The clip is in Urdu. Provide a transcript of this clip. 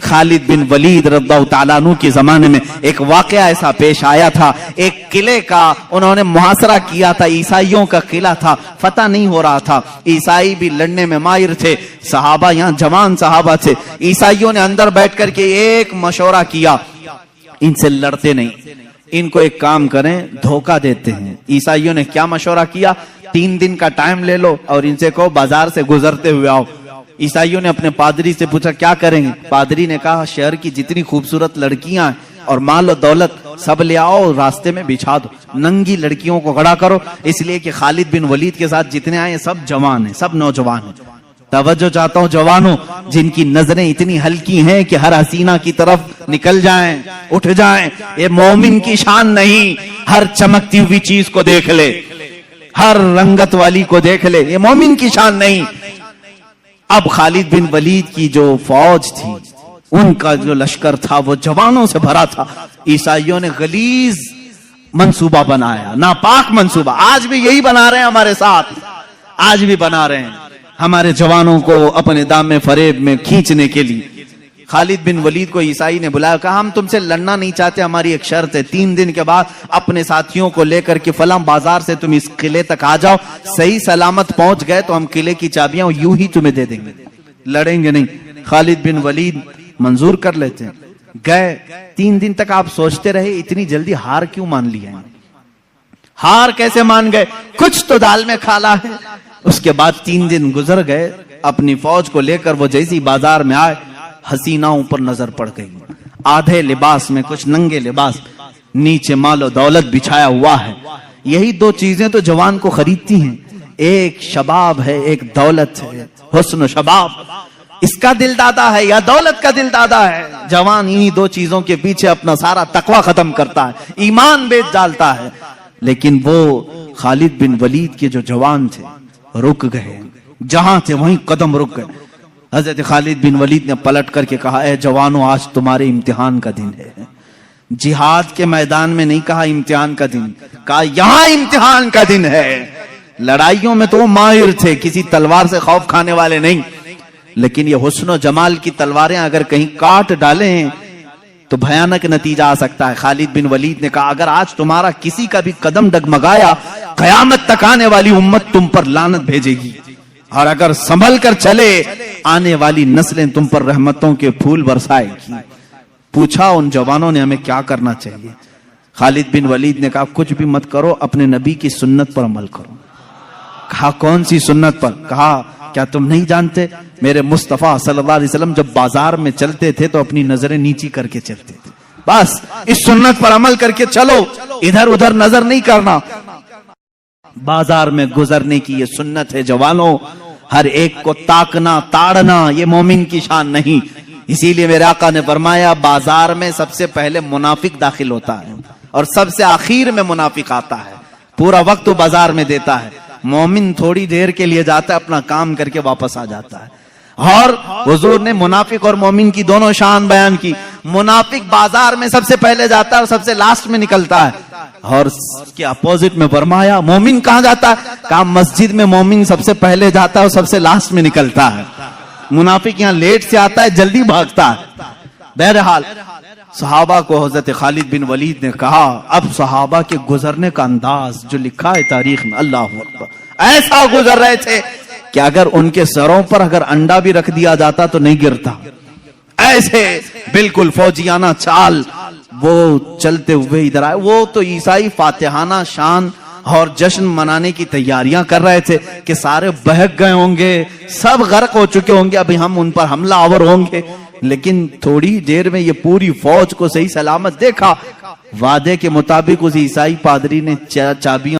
خالد بن ولید رضی اللہ تعالیٰ عنہ کے زمانے میں ایک واقعہ ایسا پیش آیا تھا. ایک قلعے کا انہوں نے محاصرہ کیا تھا. عیسائیوں کا قلعہ تھا, فتح نہیں ہو رہا تھا. عیسائی بھی لڑنے میں ماہر تھے, صحابہ یہاں جوان صحابہ تھے. عیسائیوں نے اندر بیٹھ کر کے ایک مشورہ کیا, ان سے لڑتے نہیں, ان کو ایک کام کریں, دھوکہ دیتے ہیں. عیسائیوں نے کیا مشورہ کیا, 3 دن کا ٹائم لے لو اور ان سے کہو بازار سے گزرتے ہوئے آؤ. عیسائیوں نے اپنے پادری سے پوچھا کیا کریں گے. پادری نے کہا شہر کی جتنی خوبصورت لڑکیاں ہیں اور مال و دولت سب لے آؤ, راستے میں بچھا دو, ننگی لڑکیوں کو کھڑا کرو, اس لیے کہ خالد بن ولید کے ساتھ جتنے آئے سب جوان ہیں, سب نوجوان ہیں. توجہ چاہتا ہوں جوانوں, جن کی نظریں اتنی ہلکی ہیں کہ ہر حسینہ کی طرف نکل جائیں, اٹھ جائیں. یہ مومن کی شان نہیں, ہر چمکتی ہوئی چیز کو دیکھ لے, ہر رنگت والی کو دیکھ لے, یہ مومن کی شان نہیں. اب خالد بن ولید کی جو فوج تھی, ان کا جو لشکر تھا وہ جوانوں سے بھرا تھا. عیسائیوں نے غلیظ منصوبہ بنایا, ناپاک منصوبہ. آج بھی یہی بنا رہے ہیں ہمارے ساتھ, آج بھی بنا رہے ہیں ہمارے جوانوں کو اپنے دام فریب میں کھینچنے کے لیے. خالد بن ولید کو عیسائی نے بلایا, کہا ہم تم سے لڑنا نہیں چاہتے, ہماری ایک شرط ہے, 3 دن کے بعد اپنے ساتھیوں کو لے کر کے فلاں بازار سے تم اس قلعے تک آ جاؤ, صحیح سلامت پہنچ گئے تو ہم قلعے کی چابیاں یوں ہی تمہیں دے دیں گے, لڑیں گے نہیں. خالد بن ولید منظور کر لیتے ہیں. گئے, 3 دن تک آپ سوچتے رہے اتنی جلدی ہار کیوں مان لیا ہے, ہار کیسے مان گئے, کچھ تو دال میں کھالا ہے. اس کے بعد 3 دن گزر گئے, اپنی فوج کو لے کر وہ جیسی بازار میں آئے, حسیناؤں پر نظر پڑ گئی, آدھے لباس میں, کچھ ننگے لباس, نیچے مال و دولت بچھایا ہوا ہے. یہی 2 چیزیں تو جوان کو خریدتی ہیں, ایک شباب ہے, ایک دولت ہے. حسن و شباب, اس کا دل دادا ہے یا دولت کا دل دادا ہے. جوان انہی 2 چیزوں کے پیچھے اپنا سارا تقوی ختم کرتا ہے, ایمان بیچ ڈالتا ہے. لیکن وہ خالد بن ولید کے جو جوان تھے رک گئے, جہاں تھے وہیں قدم رک گئے. حضرت خالد بن ولید نے پلٹ کر کے کہا, اے جوانوں آج تمہارے امتحان کا دن ہے. جہاد کے میدان میں نہیں کہا امتحان کا دن, کہا یہاں امتحان کا دن ہے. لڑائیوں میں تو وہ ماہر تھے, کسی تلوار سے خوف کھانے والے نہیں, لیکن یہ حسن و جمال کی تلواریں اگر کہیں کاٹ ڈالیں تو بھیانک نتیجہ آ سکتا ہے. خالد بن ولید نے کہا اگر آج تمہارا کسی کا بھی قدم ڈگمگایا, قیامت تک آنے والی امت تم پر لعنت بھیجے گی, اور اگر سنبھل کر چلے آنے والی نسلیں تم پر رحمتوں کے پھول برسائے گی. پوچھا ان جوانوں نے ہمیں کیا کرنا چاہیے. خالد بن ولید نے کہا کچھ بھی مت کرو, اپنے نبی کی سنت پر عمل کرو. کہا کون سی سنت پر؟ کہا کیا تم نہیں جانتے میرے مصطفیٰ صلی اللہ علیہ وسلم جب بازار میں چلتے تھے تو اپنی نظریں نیچی کر کے چلتے تھے. بس اس سنت پر عمل کر کے چلو, ادھر ادھر نظر نہیں کرنا. بازار میں گزرنے کی یہ سنت ہے جوانوں, ہر ایک کو تاکنا تاڑنا یہ مومن کی شان نہیں. اسی لیے میرے آقا نے فرمایا بازار میں سب سے پہلے منافق داخل ہوتا ہے اور سب سے آخر میں منافق آتا ہے. پورا وقت وہ بازار میں دیتا ہے, مومن تھوڑی دیر کے لیے جاتا ہے, اپنا کام کر کے واپس آ جاتا ہے. اور حضور نے منافق اور مومن کی دونوں شان بیان کی. منافق بازار میں سب سے پہلے جاتا ہے اور سب سے لاسٹ میں نکلتا ہے, اور اس کے اپوزٹ میں فرمایا مومن کہاں جاتا ہے؟ کہا مسجد میں مومن سب سے پہلے جاتا ہے اور سب سے لاسٹ میں نکلتا ہے. منافق یہاں لیٹ سے آتا ہے, جلدی بھاگتا ہے. بہرحال صحابہ کو حضرت خالد بن ولید نے کہا, اب صحابہ کے گزرنے کا انداز جو لکھا ہے تاریخ میں, اللہ اکبر, ایسا گزر رہے تھے کہ اگر ان کے سروں پر اگر انڈا بھی رکھ دیا جاتا تو نہیں گرتا. ایسے بالکل فوجیانہ چال, وہ چلتے ہوئے ادھر آئے. وہ تو عیسائی فاتحانہ شان اور جشن منانے کی تیاریاں کر رہے تھے کہ سارے بہک گئے ہوں گے, سب غرق ہو چکے ہوں گے, ابھی ہم ان پر حملہ آور ہوں گے. لیکن تھوڑی دیر میں یہ پوری فوج کو صحیح سلامت دیکھا. وعدے کے مطابق اس عیسائی پادری نے چابیاں